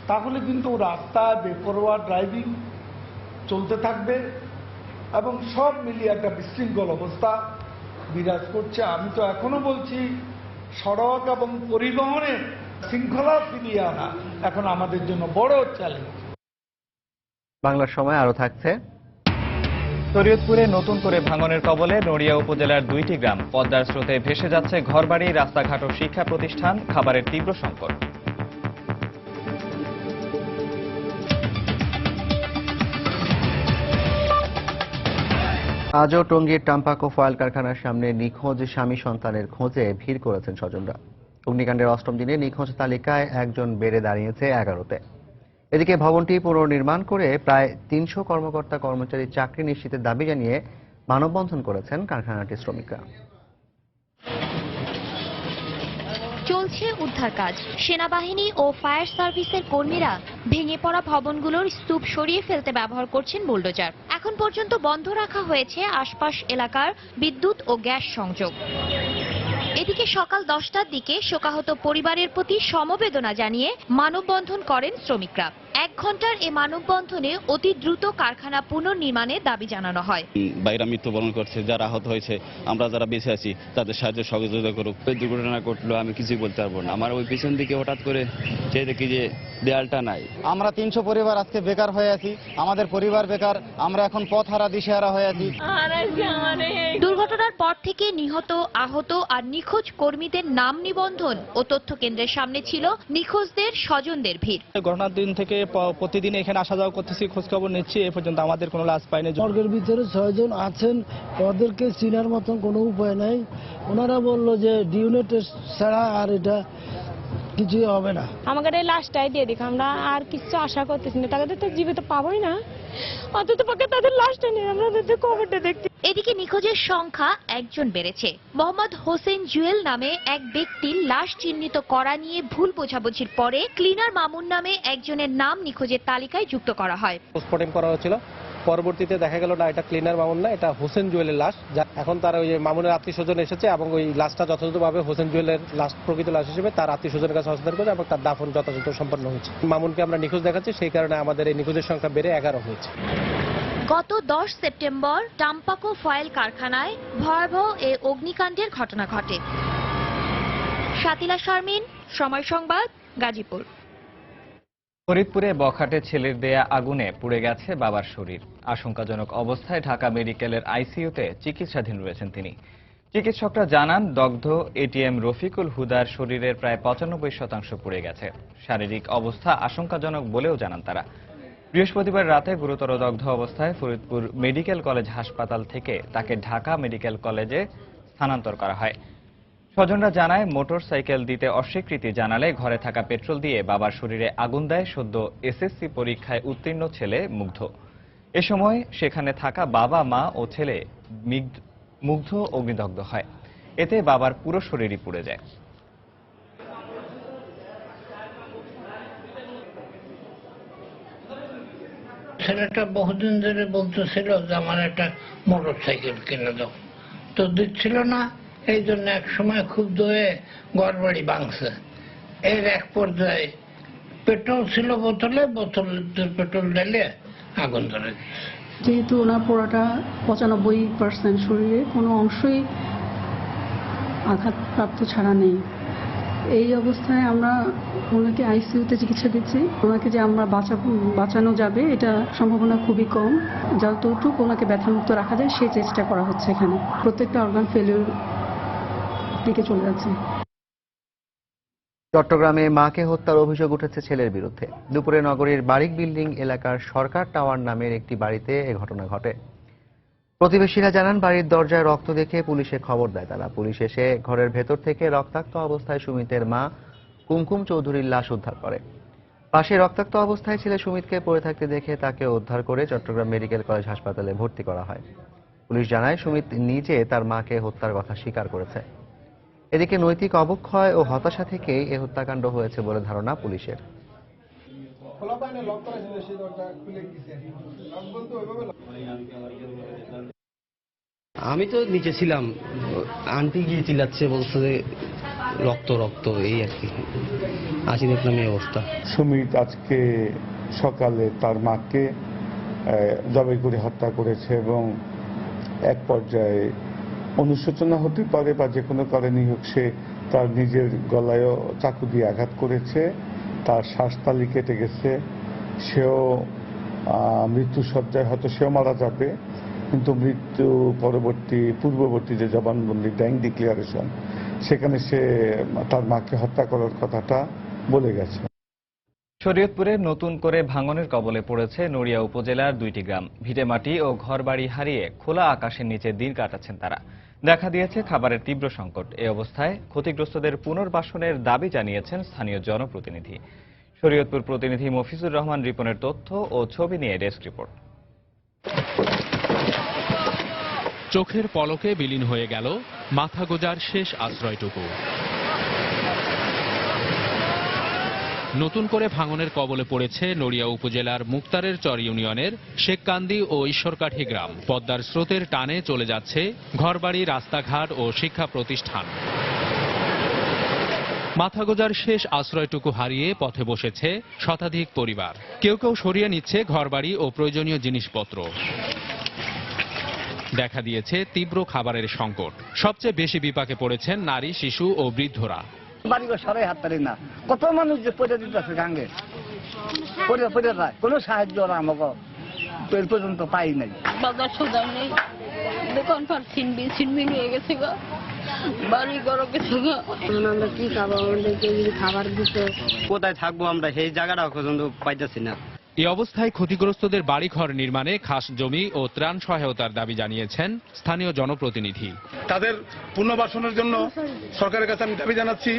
তাহলে কিন্তু রাস্তায় বেপরোয়া ড্রাইভিং চলতে থাকবে এবং সব মিলিয়ে একটা বিশৃঙ্খল অবস্থা বিরাজ করছে। আমি তো এখনো বলছি, সড়ক এবং পরিবহনে শৃঙ্খলা ফিরিয়ে আনা এখন আমাদের জন্য বড় চ্যালেঞ্জ। বাংলার সময় আরো থাকছে। শরীয়তপুরে নতুন করে ভাঙনের কবলে নড়িয়া উপজেলার 2টি গ্রাম। পদ্মার স্রোতে ভেসে যাচ্ছে ঘরবাড়ি, রাস্তাঘাট ও শিক্ষা প্রতিষ্ঠান, খাবারের তীব্র সংকট। আজও টঙ্গীর টাম্পাকো ফয়েল কারখানার সামনে নিখোঁজ স্বামী সন্তানের খোঁজে ভিড় করেছেন স্বজনরা। অগ্নিকাণ্ডের 8ম দিনে নিখোঁজ তালিকায় একজন বেড়ে দাঁড়িয়েছে 11তে। এদিকে ভবনটি পুনর্নির্মাণ করে প্রায় 300 কর্মকর্তা কর্মচারী চাকরি নিশ্চিতের দাবি জানিয়ে মানববন্ধন করেছেন কারখানাটির শ্রমিকরা। চলছে উদ্ধার কাজ। সেনাবাহিনী ও ফায়ার সার্ভিসের কর্মীরা ভেঙে পড়া ভবনগুলোর স্তূপ সরিয়ে ফেলতে ব্যবহার করছেন বুলডোজার। এখন পর্যন্ত বন্ধ রাখা হয়েছে আশপাশ এলাকার বিদ্যুৎ ও গ্যাস সংযোগ। এদিকে সকাল 10টার দিকে শোকাহত পরিবারের প্রতি সমবেদনা জানিয়ে মানববন্ধন করেন শ্রমিকরা। 1 ঘন্টার এই মানববন্ধনে অতি দ্রুত কারখানা পুনর্নির্মাণের দাবি জানানো হয়। বাইরা মৃত্যুবরণ করছে, যারা আহত হয়েছে, আমরা যারা বেঁচে আছি তাদের সাহায্য সহযোগিতা করুক। ওই দুর্ঘটনা ঘটলো আমি কিছুই বলতে পারবো না। আমার ওই পিছন দিকে হঠাৎ করে চেয়ে দেখি যে দেয়ালটা নাই। আমরা 300 পরিবার আজকে বেকার হয়ে আছি, আমাদের পরিবার বেকার, আমরা এখন পথহারা দিশেহারা হয়ে আছি। দুর্ঘটনার পর থেকে নিহত, আহত আর নিখোঁজ কর্মীদের নাম নিবন্ধন ও তথ্য কেন্দ্রের সামনে ছিল নিখোঁজদের স্বজনদের ভিড়। ঘটনার দিন থেকে প্রতিদিন এখানে আসা যাওয়া করতেছি, খোঁজ খবর নিচ্ছি, এ পর্যন্ত আমাদের কোনো লাশ পাইনি। মর্গের ভিতরে 6 জন আছেন, ওদেরকে চিনার মতন কোনো উপায় নাই। ওনারা বলল যে ডিএনএ টেস্ট ছাড়া আর এটা কিছুই হবে না। আমাদের এই লাশটাই দিয়ে দিক, আমরা আর কিছু আশা করতেছি না। তাদের তো জীবিত পাবোই না, অন্তত পক্ষে তাদের লাশটা নিয়ে আমরা কবরটা দেখতে। এদিকে নিখোঁজের সংখ্যা 1 জন বেড়েছে। মোহাম্মদ হোসেন জুয়েল নামে এক ব্যক্তির লাশ চিহ্নিত করা নিয়ে ভুল বোঝাবুঝির পরে ক্লিনার মামুন নামে একজনের নাম নিখোঁজের তালিকায় যুক্ত করা হয়। পোস্টমর্টেম করা হয়েছিল, পরবর্তীতে দেখা গেল না এটা ক্লিনার মামুন না, এটা হোসেন জুয়েলের লাশ। এখন তার ওই মামুনের আত্মীয় স্বজন এসেছে এবং ওই লাশটা যথাযথভাবে হোসেন জুয়েলের লাশ, প্রকৃত লাশ হিসেবে তার আত্মীয় স্বজনের কাছে হস্তান্তর করে এবং তার দাফন যথাযথ সম্পন্ন হয়েছে। মামুনকে আমরা নিখোঁজ দেখাচ্ছি, সেই কারণে আমাদের এই নিখোঁজের সংখ্যা বেড়ে 11 হয়েছে। গত 10 সেপ্টেম্বর টাম্পাকো ফয়েল কারখানায় ভয়াবহ এই অগ্নিকাণ্ডের ঘটনা ঘটে। শাতিলা শারমিন, সময় সংবাদ, গাজীপুর। ফরিদপুরে বখাটে ছেলের দেয়া আগুনে পুড়ে গেছে বাবার শরীর। আশঙ্কাজনক অবস্থায় ঢাকা মেডিকেলের আইসিইউতে চিকিৎসাধীন রয়েছেন তিনি। চিকিৎসকরা জানান, দগ্ধ এটিএম রফিকুল হুদার শরীরের প্রায় 95% পুড়ে গেছে। শারীরিক অবস্থা আশঙ্কাজনক বলেও জানান তারা। বৃহস্পতিবার রাতে গুরুতর দগ্ধ অবস্থায় ফরিদপুর মেডিকেল কলেজ হাসপাতাল থেকে তাকে ঢাকা মেডিকেল কলেজে স্থানান্তর করা হয়। স্বজনরা জানায়, মোটর সাইকেল দিতে অস্বীকৃতি জানালে ঘরে থাকা পেট্রোল দিয়ে বাবার শরীরে আগুন দেয় সদ্য এসএসসি পরীক্ষায় উত্তীর্ণ ছেলে মুগ্ধ। এ সময় সেখানে থাকা বাবা, মা ও ছেলে মুগ্ধ অগ্নিদগ্ধ হয়। এতে বাবার পুরো শরীরই পুড়ে যায়। ছেলেটা বহুদিন ধরে বলতেছিল যে আমার একটা মোটর সাইকেল কিনে দাও, তো দিচ্ছিল না। এই জন্য এক সময় ক্ষুব্ধ হয়ে ঘরবাড়ি ভাঙছে। এর এক পর্যায়ে পেট্রোল ছিল বোতলে পেট্রোল ঢেলে আগুন ধরে দিচ্ছে। যেহেতু ওনার পোড়াটা 95% শরীরে কোনো অংশই আঘাতপ্রাপ্ত ছাড়া নেই, এই অবস্থায় আমরা ওনাকে আইসিইউতে চিকিৎসা দিচ্ছি। ওনাকে যে আমরা বাঁচানো যাবে এটা সম্ভাবনা খুবই কম। যতটুকু ওনাকে ব্যথামুক্ত রাখা যায় সেই চেষ্টা করা হচ্ছে। এখানে প্রত্যেকটা অর্গান ফেলিওর দিকে চলে যাচ্ছে। চট্টগ্রামে মাকে হত্যার অভিযোগ উঠেছে ছেলের বিরুদ্ধে। দুপুরে নগরীর বারিক বিল্ডিং এলাকার সরকার টাওয়ার নামের একটি বাড়িতে এ ঘটনা ঘটে। প্রতিবেশীরা জানান, বাড়ির দরজায় রক্ত দেখে পুলিশে খবর দেয় তারা। পুলিশ এসে ঘরের ভেতর থেকে রক্তাক্ত অবস্থায় সুমিতের মা কুমকুম চৌধুরীর লাশ উদ্ধার করে। পাশে রক্তাক্ত অবস্থায় ছেলে সুমিতকে পড়ে থাকতে দেখে তাকে উদ্ধার করে চট্টগ্রাম মেডিকেল কলেজ হাসপাতালে ভর্তি করা হয়। পুলিশ জানায়, সুমিত নিজে তার মাকে হত্যার কথা স্বীকার করেছে। এদিকে নৈতিক অবক্ষয় ও হতাশা থেকেই এ হত্যাকাণ্ড হয়েছে বলে ধারণা পুলিশের। আমি তো নিচে ছিলাম, আন্টি গিয়ে চিল্লাচ্ছে, বলছে যে রক্ত রক্ত, এই আর কি। আসি দেখলাম এই অবস্থা। সুমিত আজকে সকালে তার মাকে জবাই করে হত্যা করেছে এবং এক পর্যায়ে অনুশোচনা হতে পারে বা যে কোনো কারণেই হোক, সে তার নিজের গলায়ও চাকু দিয়ে আঘাত করেছে। তার শ্বাসতালি কেটে গেছে। সেও মৃত্যুসজ্জায়, হয়তো সেও মারা যাবে, কিন্তু মৃত্যু পূর্ববর্তী যে জবানবন্দি ড্যাং ডিক্লারেশন, সেখানে সে তার মাকে হত্যা করার কথাটা বলে গেছে। শরীয়তপুরে নতুন করে ভাঙনের কবলে পড়েছে নড়িয়া উপজেলার 2টি গ্রাম। ভিটেমাটি ও ঘরবাড়ি হারিয়ে খোলা আকাশের নিচে দিন কাটাচ্ছেন তারা। দেখা দিয়েছে খাবারের তীব্র সংকট। এই অবস্থায় ক্ষতিগ্রস্তদের পুনর্বাসনের দাবি জানিয়েছেন স্থানীয় জনপ্রতিনিধি। শরীয়তপুর প্রতিনিধি মফিজুর রহমান রিপনের তথ্য ও ছবি নিয়ে ডেস্ক রিপোর্ট। চোখের পলকে বিলীন হয়ে গেল মাথা গোজার শেষ আশ্রয়টুকু। নতুন করে ভাঙনের কবলে পড়েছে নড়িয়া উপজেলার মুক্তারের চর ইউনিয়নের শেখকান্দি ও ঈশ্বরকাঠি গ্রাম। পদ্মার স্রোতের টানে চলে যাচ্ছে ঘরবাড়ি, রাস্তাঘাট ও শিক্ষা প্রতিষ্ঠান। মাথা গোজার শেষ আশ্রয়টুকু হারিয়ে পথে বসেছে শতাধিক পরিবার। কেউ কেউ সরিয়ে নিচ্ছে ঘরবাড়ি ও প্রয়োজনীয় জিনিসপত্র। দেখা দিয়েছে তীব্র খাবারের সংকট। সবচেয়ে বেশি বিপাকে পড়েছেন নারী, শিশু ও বৃদ্ধরা। বাড়িঘর সবাই হাত পারি না, কত মানুষ যে পড়ে দিতেছে গাঙ্গে, পড়ে যায়, কোনো সাহায্য আমাকে এই পর্যন্ত পাই নাই। বাজার সদাই নেই, দোকান পাট ছিনবি হয়ে গেছে গা, বাড়ি ঘর গেছে গা। আমরা কি খাবো? আমাদেরকে যদি খাবার দিত, কোথায় থাকবো আমরা, সেই জায়গাটা পর্যন্ত পাইতেছি না। এই অবস্থায় ক্ষতিগ্রস্তদের বাড়িঘর নির্মাণে খাস জমি ও ত্রাণ সহায়তার দাবি জানিয়েছেন স্থানীয় জনপ্রতিনিধি। তাদের পুনর্বাসনের জন্য সরকারের কাছে আমি দাবি জানাচ্ছি,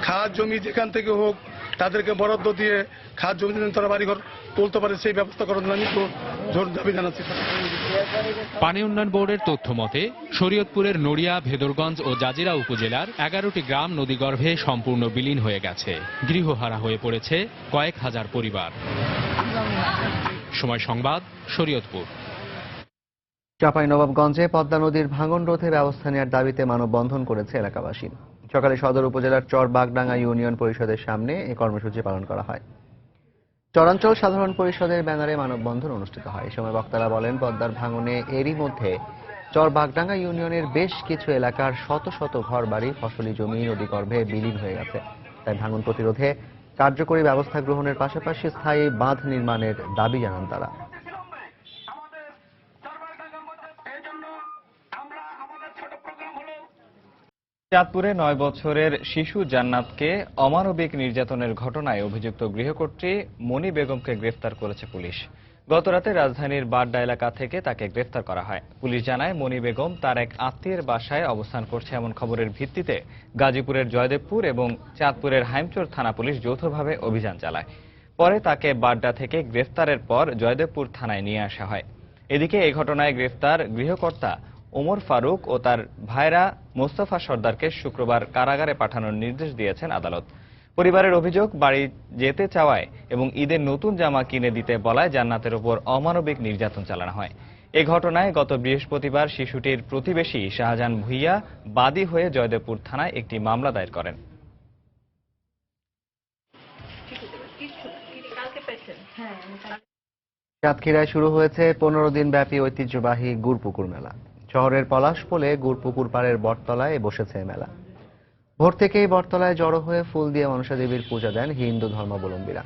খাস জমি যেখান থেকে হোক তাদেরকে বরাদ্দ দিয়ে খাস জমি তারা বাড়িঘর তুলতে পারে সেই ব্যবস্থা করার জন্য আমি জোর দাবি জানাচ্ছি। পানি উন্নয়ন বোর্ডের তথ্য মতে শরীয়তপুরের নড়িয়া, ভেদরগঞ্জ ও জাজিরা উপজেলার 11টি গ্রাম নদীগর্ভে সম্পূর্ণ বিলীন হয়ে গেছে। গৃহহারা হয়ে পড়েছে কয়েক হাজার পরিবার। সময় সংবাদ, শরীয়তপুর। চাঁপাইনবাবগঞ্জে পদ্মা নদীর ভাঙন রোধে ব্যবস্থা নেওয়ার দাবিতে মানববন্ধন করেছে এলাকাবাসী। সকালে সদর উপজেলার চর বাগডাঙ্গা ইউনিয়ন পরিষদের সামনে এই কর্মসূচি পালন করা হয়। চরাঞ্চল সাধারণ পরিষদের ব্যানারে মানববন্ধন অনুষ্ঠিত হয়। এই সময় বক্তারা বলেন, পদ্মার ভাঙনে এরই মধ্যে চর বাগডাঙ্গা ইউনিয়নের বেশ কিছু এলাকার শত শত ঘরবাড়ি, ফসলি জমি নদীগর্ভে বিলীন হয়ে গেছে। তাই ভাঙন প্রতিরোধে কার্যকরী ব্যবস্থা গ্রহণের পাশাপাশি স্থায়ী বাঁধ নির্মাণের দাবি জানান তারা। চাঁদপুরে 9 বছরের শিশু জান্নাতকে অমানবিক নির্যাতনের ঘটনায় অভিযুক্ত গৃহকর্ত্রী মনি বেগমকে গ্রেফতার করেছে পুলিশ। গতরাতে রাজধানীর বাড্ডা এলাকা থেকে তাকে গ্রেফতার করা হয়। পুলিশ জানায়, মনি বেগম তার এক আত্মীয়ের বাসায় অবস্থান করছে এমন খবরের ভিত্তিতে গাজীপুরের জয়দেবপুর এবং চাঁদপুরের হাইমচর থানা পুলিশ যৌথভাবে অভিযান চালায়। পরে তাকে বাড্ডা থেকে গ্রেফতারের পর জয়দেবপুর থানায় নিয়ে আসা হয়। এদিকে এই ঘটনায় গ্রেফতার গৃহকর্তা ওমর ফারুক ও তার ভাইরা মোস্তফা সর্দারকে শুক্রবার কারাগারে পাঠানোর নির্দেশ দিয়েছেন আদালত। পরিবারের অভিযোগ, বাড়ি যেতে চাওয়ায় এবং ঈদের নতুন জামা কিনে দিতে বলায় জান্নাতের উপর অমানবিক নির্যাতন চালানো হয়। এ ঘটনায় গত বৃহস্পতিবার শিশুটির প্রতিবেশী শাহজাহান ভুইয়া বাদী হয়ে জয়দেবপুর থানায় একটি মামলা দায়ের করেন। সাতক্ষীরায় শুরু হয়েছে 15 দিন ব্যাপী ঐতিহ্যবাহী গুড়পুকুর মেলা। শহরের পলাশপোলে গুড়পুকুর পাড়ের বটতলায় বসেছে মেলা। ভোর থেকেই বটতলায় জড়ো হয়ে ফুল দিয়ে মনসা দেবীর পূজা দেন হিন্দু ধর্মাবলম্বীরা।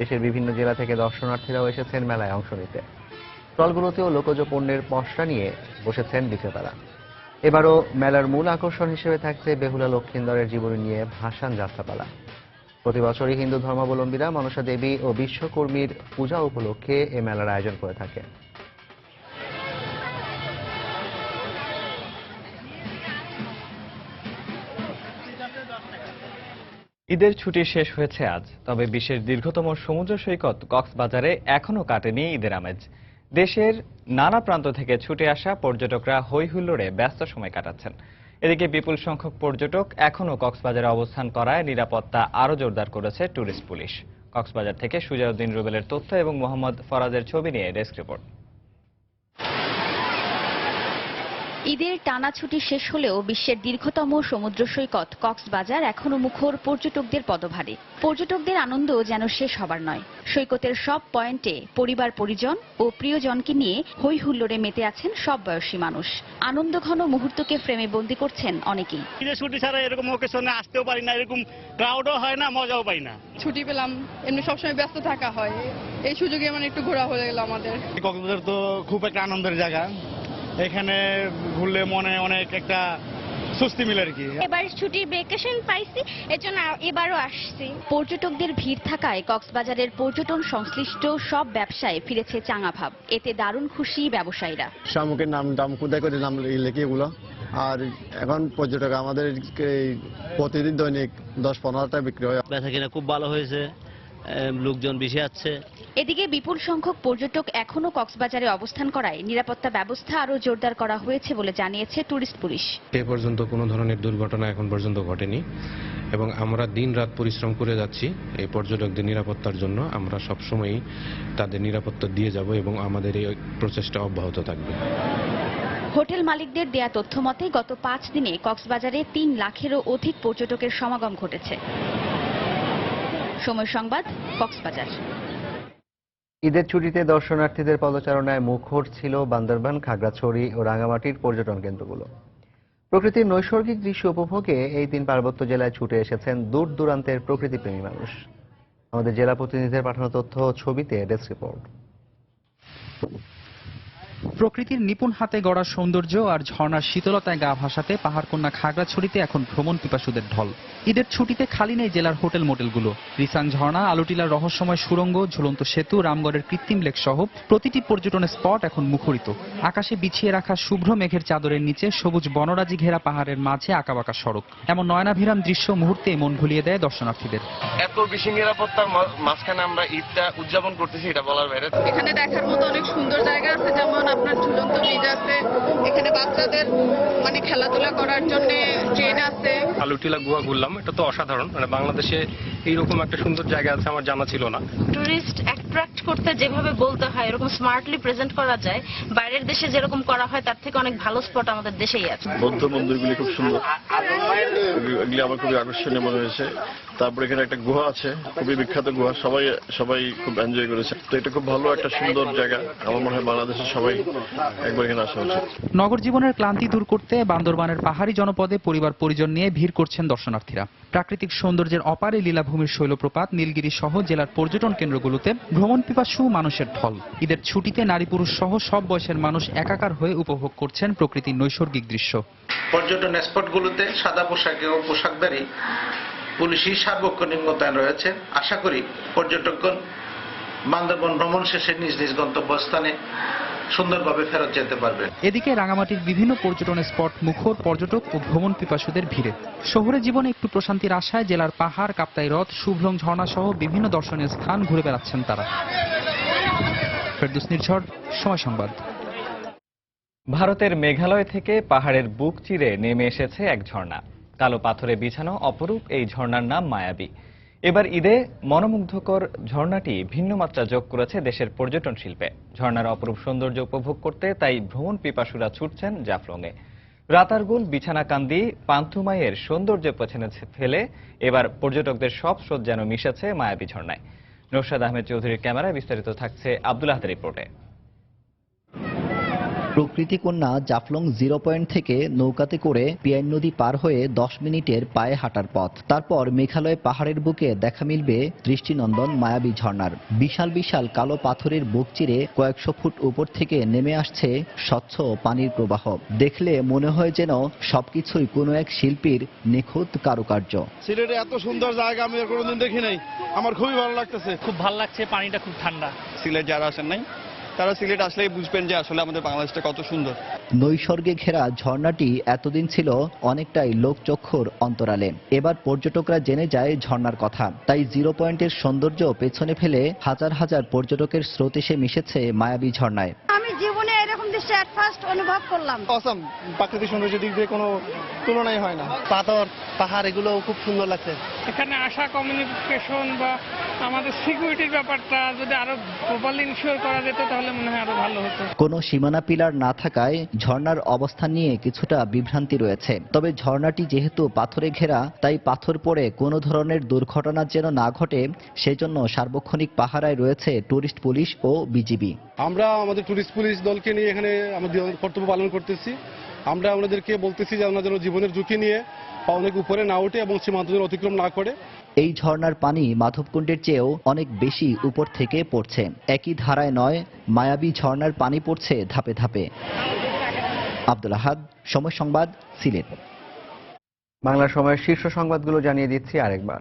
দেশের বিভিন্ন জেলা থেকে দর্শনার্থীরাও এসেছেন মেলায় অংশ নিতে। স্টলগুলোতেও লোকজ পণ্যের পসরা নিয়ে বসেছেন বিক্রেতারা। এবারও মেলার মূল আকর্ষণ হিসেবে থাকছে বেহুলা লক্ষিন্দরের জীবনী নিয়ে ভাসান যাত্রাপালা। প্রতি বছরই হিন্দু ধর্মাবলম্বীরা মনসা দেবী ও বিশ্বকর্মীর পূজা উপলক্ষে এ মেলার আয়োজন করে থাকে। ঈদের ছুটি শেষ হয়েছে আজ, তবে বিশ্বের দীর্ঘতম সমুদ্র সৈকত কক্সবাজারে এখনও কাটেনি ঈদের আমেজ। দেশের নানা প্রান্ত থেকে ছুটে আসা পর্যটকরা হৈ হুল্লোড়ে ব্যস্ত সময় কাটাচ্ছেন। এদিকে বিপুল সংখ্যক পর্যটক এখনও কক্সবাজারে অবস্থান করায় নিরাপত্তা আরও জোরদার করেছে ট্যুরিস্ট পুলিশ। কক্সবাজার থেকে সুজাউদ্দিন রুবেলের তথ্য এবং মোহাম্মদ ফরাজের ছবি নিয়ে ডেস্ক রিপোর্ট। ঈদের টানা ছুটি শেষ হলেও বিশ্বের দীর্ঘতম সমুদ্র সৈকত কক্সবাজার এখনো মুখর পর্যটকদের পদভারে। পর্যটকদের আনন্দ যেন শেষ হবার নয়। সৈকতের সব পয়েন্টে পরিবার পরিজন ও প্রিয়জনকে নিয়ে হৈ হুল্লোড়ে মেতে আছেন সব বয়সী মানুষ। আনন্দঘন মুহূর্তকে ফ্রেমে বন্দী করছেন অনেকেই। ঈদের ছুটি ছাড়া এরকম ওকেশনে আসতেও পারি না, এরকম ক্রাউডও হয় না, মজাও পাই না। ছুটি পেলাম, এমনি সবসময় ব্যস্ত থাকা হয়, এই সুযোগে মানে একটু ঘোরা হয়ে গেল আমাদের। কক্সবাজার তো খুব একটা আনন্দের জায়গা, এখানে ঘুরলে মনে অনেক একটা স্বস্তি মিলে আর কি। এবার ছুটির ভ্যাকেশন পাইছি, এজন্য এবারও আসছি। পর্যটকদের ভিড় থাকায় কক্সবাজারের পর্যটন সংশ্লিষ্ট সব ব্যবসায় ফিরেছে চাঙা ভাব। এতে দারুণ খুশি ব্যবসায়ীরা। শামুকের দাম কোথায় করে নাম লিখে এগুলো, আর এখন পর্যটক আমাদের প্রতিদিন দৈনিক 10-15 টাকা বিক্রি হয়। বেচা কিনা খুব ভালো হয়েছে, লোকজন বেশি আসছে। এদিকে বিপুল সংখ্যক পর্যটক এখনো কক্সবাজারে অবস্থান করায় নিরাপত্তা ব্যবস্থা আরও জোরদার করা হয়েছে বলে জানিয়েছে ট্যুরিস্ট পুলিশ। এ পর্যন্ত কোনো ধরনের দুর্ঘটনা এখন পর্যন্ত ঘটেনি এবং আমরা দিনরাত পরিশ্রম করে যাচ্ছি এই পর্যটকদের নিরাপত্তার জন্য। আমরা সবসময়ই তাদের নিরাপত্তা দিয়ে যাব এবং আমাদের এই প্রচেষ্টা অব্যাহত থাকবে। হোটেল মালিকদের দেয়া তথ্য মতে গত 5 দিনে কক্সবাজারে 3 লাখেরও অধিক পর্যটকের সমাগম ঘটেছে। সময় সংবাদ, কক্সবাজার। ঈদের ছুটিতে দর্শনার্থীদের পদচারণায় মুখর ছিল বান্দরবান, খাগড়াছড়ি ও রাঙামাটির পর্যটন কেন্দ্রগুলো। প্রকৃতির নৈসর্গিক দৃশ্য উপভোগে এই 3 পার্বত্য জেলায় ছুটে এসেছেন দূর দূরান্তের প্রকৃতিপ্রেমী মানুষ। আমাদের জেলা প্রতিনিধিদের পাঠানো তথ্য ছবিতে ডেস্ক রিপোর্ট। প্রকৃতির নিপুণ হাতে গড়া সৌন্দর্য আর ঝর্ণার শীতলতায় গা ভাসাতে পাহাড়কন্যা খাগড়াছড়িতে এখন ভ্রমণ পিপাসুদের ঢল। ঈদের ছুটিতে খালি নেই জেলার হোটেল মোটেলগুলো। রিসাং ঝর্ণা, আলুটিলার রহস্যময় সুড়ঙ্গ, ঝুলন্ত সেতু, রামগড়ের কৃত্রিম লেক সহ প্রতিটি পর্যটনের স্পট এখন মুখরিত। আকাশে বিছিয়ে রাখা শুভ্র মেঘের চাদরের নিচে সবুজ বনরাজি ঘেরা পাহাড়ের মাঝে আঁকাবাঁকা সড়ক, এমন নয়নাভিরাম দৃশ্য মুহূর্তে মন ভুলিয়ে দেয় দর্শনার্থীদের। এত বেশি নিরাপত্তার মাঝখানে আমরা ঈদটা উদযাপন করতেছি, এটা বলার বাইরে। এখানে দেখার মতো অনেক সুন্দর জায়গা আছে, যেমন আপনার ঝুলন্ত ব্রিজ আছে, এখানে বাচ্চাদের মানে খেলাধুলা করার জন্য ট্রেন আছে। আলুটিলা গুহা ঘুরলাম, এটা তো অসাধারণ। মানে বাংলাদেশে এইরকম একটা সুন্দর জায়গা আছে আমার জানা ছিল না। টুরিস্ট অ্যাট্রাক্ট করতে যেভাবে বলতে হয় এরকম স্মার্টলি প্রেজেন্ট করা যায়, বাইরের দেশে যেরকম করা হয় তার থেকে অনেক ভালো স্পট আমাদের দেশেই আছে। বৌদ্ধ মন্দিরগুলি খুব সুন্দর, এগুলি আমার খুবই আকর্ষণীয় মনে হয়েছে। তারপরে এখানে একটা গুহা আছে, খুবই বিখ্যাত গুহা, সবাই খুব এনজয় করেছে। তো এটা খুব ভালো একটা সুন্দর জায়গা, আমার মনে হয় বাংলাদেশের সবাই একবার এখানে আসা উচিত। নগর জীবনের ক্লান্তি দূর করতে বান্দরবানের পাহাড়ি জনপদে পরিবার পরিজন নিয়ে ভিড় করছেন দর্শনার্থীরা। প্রাকৃতিক সৌন্দর্যের অপারে লীলাভূমির শৈলপ্রপাত, নীলগিরি সহ জেলার পর্যটন কেন্দ্রগুলোতে ভ্রমণ পিপাসু মানুষের ঢল। ঈদের ছুটিতে নারী পুরুষ সহ সব বয়সের মানুষ একাকার হয়ে উপভোগ করছেন প্রকৃতির নৈসর্গিক দৃশ্য। পর্যটন স্পটগুলোতে সাদা পোশাকে ও পোশাকধারী পুলিশি সার্বক্ষণিক মোতায়েন রয়েছে। আশা করি পর্যটকগণ বান্দরবন ভ্রমণ শেষে নিজ নিজ গন্তব্যস্থানে সুন্দরভাবে ফেরত যেতে পারবে। এদিকে রাঙামাটির বিভিন্ন পর্যটন স্পট মুখর পর্যটক ও ভ্রমণ পিপাসুদের ভিড়ে। শহুরে জীবনে একটু প্রশান্তির আশায় জেলার পাহাড়, কাপ্তাই হ্রদ, শুভলং ঝর্ণা সহ বিভিন্ন দর্শনীয় স্থান ঘুরে বেড়াচ্ছেন তারা। ফেরদৌস নির্ঝর, সময় সংবাদ। ভারতের মেঘালয় থেকে পাহাড়ের বুক চিরে নেমে এসেছে এক ঝর্ণা। কালো পাথরে বিছানো অপরূপ এই ঝর্ণার নাম মায়াবী। এবার ঈদে মনোমুগ্ধকর ঝর্ণাটি ভিন্ন মাত্রা যোগ করেছে দেশের পর্যটন শিল্পে। ঝর্ণার অপরূপ সৌন্দর্য উপভোগ করতে তাই ভ্রমণ পিপাসুরা ছুটছেন জাফলংয়ে। রাতারগুল, বিছানাকান্দি, পান্থুমাইয়ের সৌন্দর্য পেছনে ফেলে এবার পর্যটকদের সব স্রোত যেন মিশেছে মায়াবী ঝর্ণায়। নৌশাদ আহমেদ চৌধুরীর ক্যামেরায় বিস্তারিত থাকছে আব্দুল আহাদের রিপোর্টে। প্রকৃতি কন্যা জাফলং 0 পয়েন্ট থেকে নৌকাতে করে পিয়াইন নদী পার হয়ে 10 মিনিটের পায়ে হাঁটার পথ। তারপর মেঘালয় পাহাড়ের বুকে দেখা মিলবে দৃষ্টিনন্দন মায়াবী ঝর্ণার। বিশাল বিশাল কালো পাথরের বুক চিরে কয়েকশো ফুট উপর থেকে নেমে আসছে স্বচ্ছ পানির প্রবাহ। দেখলে মনে হয় যেন সবকিছুই কোনো এক শিল্পীর নিখুঁত কারুকার্য। সিলেটে এত সুন্দর জায়গা আমি আর কোনোদিন দেখি নাই, আমার খুবই ভালো লাগতেছে। খুব ভালো লাগছে, পানিটা খুব ঠান্ডা। সিলেট যারা আসেন নাই তারা সিলেট আসলেই বুঝবেন যে আসলে আমাদের বাংলাদেশটা কত সুন্দর। নৈসর্গে ঘেরা ঝর্ণাটি এতদিন ছিল অনেকটাই লোকচক্ষুর অন্তরালে। এবার পর্যটকরা জেনে যায় ঝর্ণার কথা। তাই 0 পয়েন্টের সৌন্দর্য পেছনে ফেলে হাজার হাজার পর্যটকের স্রোত এসে মিশেছে মায়াবী ঝর্ণায়। আমি জীবনে এরকম দৃশ্য এট ফার্স্ট অনুভব করলাম। অসাম, প্রাকৃতিক সৌন্দর্যের দিক দিয়ে কোনো তুলনাই হয় না। পাথর, পাহাড় এগুলো খুব সুন্দর লাগছে। এখানে আসা কমিউনিকেশন বা আমাদের সিকিউরিটির ব্যাপারটা যদি আরো প্রপারলি ইনশিওর করা যেত তাহলে মনে হয় আরো ভালো হতো। কোনো সীমানা পিলার না থাকায় ঝর্ণার অবস্থান নিয়ে কিছুটা বিভ্রান্তি রয়েছে। তবে ঝর্ণাটি যেহেতু পাথরে ঘেরা, তাই পাথর পড়ে কোনো ধরনের দুর্ঘটনা যেন না ঘটে সেজন্য সার্বক্ষণিক পাহারায় রয়েছে টুরিস্ট পুলিশ ও বিজিবি। আমরা আমাদের টুরিস্ট পুলিশ দলকে নিয়ে এখানে আমাদের কর্তব্য পালন করতেছি। আমরা আমাদেরকে বলতেছি যে আমরা যেন জীবনের ঝুঁকি নিয়ে অনেক উপরে না ওঠে এবং সীমান্ত যেন অতিক্রম না করে। এই ঝর্ণার পানি মাধবকুণ্ডের চেয়েও অনেক বেশি উপর থেকে পড়ছে। একই ধারায় নয়, মায়াবী ঝর্ণার পানি পড়ছে ধাপে ধাপে। আব্দুল আহাদ, সময় সংবাদ, সিলেট। বাংলা সময়ের শীর্ষ সংবাদগুলো জানিয়ে দিচ্ছি আরেকবার।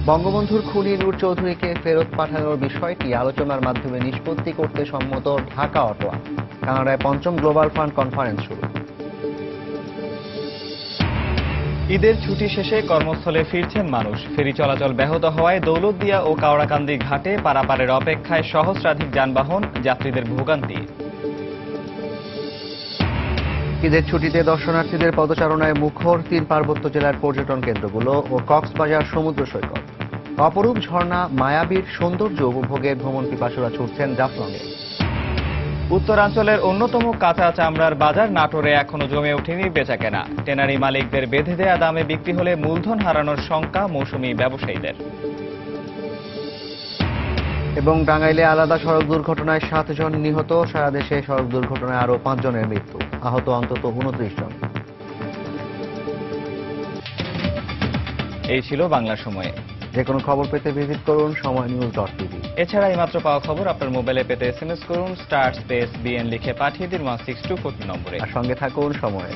বঙ্গবন্ধুর খুনি নূর চৌধুরীকে ফেরত পাঠানোর বিষয়টি আলোচনার মাধ্যমে নিষ্পত্তি করতে সম্মত ঢাকা অটোয়া। কানাডায় 5ম গ্লোবাল ফান্ড কনফারেন্স শুরু। ঈদের ছুটি শেষে কর্মস্থলে ফিরছেন মানুষ। ফেরি চলাচল ব্যাহত হওয়ায় দৌলতদিয়া ও কাওড়াকান্দি ঘাটে পারাপারের অপেক্ষায় সহস্রাধিক যানবাহন, যাত্রীদের ভোগান্তি। ঈদের ছুটিতে দর্শনার্থীদের পদচারণায় মুখর 3 পার্বত্য জেলার পর্যটন কেন্দ্রগুলো ও কক্সবাজার সমুদ্র সৈকত। অপরূপ ঝর্ণা মায়াবীর সৌন্দর্য উপভোগে ভ্রমণ পিপাসুরা ছুটছেন জাফলংয়ে। উত্তরাঞ্চলের অন্যতম কাঁচা চামড়ার বাজার নাটোরে এখনো জমে ওঠেনি বেচাকেনা। টেনারি মালিকদের বেঁধে দেয়া দামে বিক্রি হলে মূলধন হারানোর শঙ্কা মৌসুমী ব্যবসায়ীদের। এবং টাঙ্গাইলে আলাদা সড়ক দুর্ঘটনায় 7 জন নিহত। সারা দেশে সড়ক দুর্ঘটনায় আরো 5 জনের মৃত্যু, আহত অন্তত 29 জন। এই ছিল বাংলা সময়ে। যে কোনো খবর পেতে ভিজিট করুন সময়নিউজ.tv। এছাড়া এইমাত্র পাওয়া খবর আপনার মোবাইলে পেতে SMS করুন *BN লিখে পাঠিয়ে দিন 16242 নম্বরে। আর সঙ্গে থাকুন সময়ে।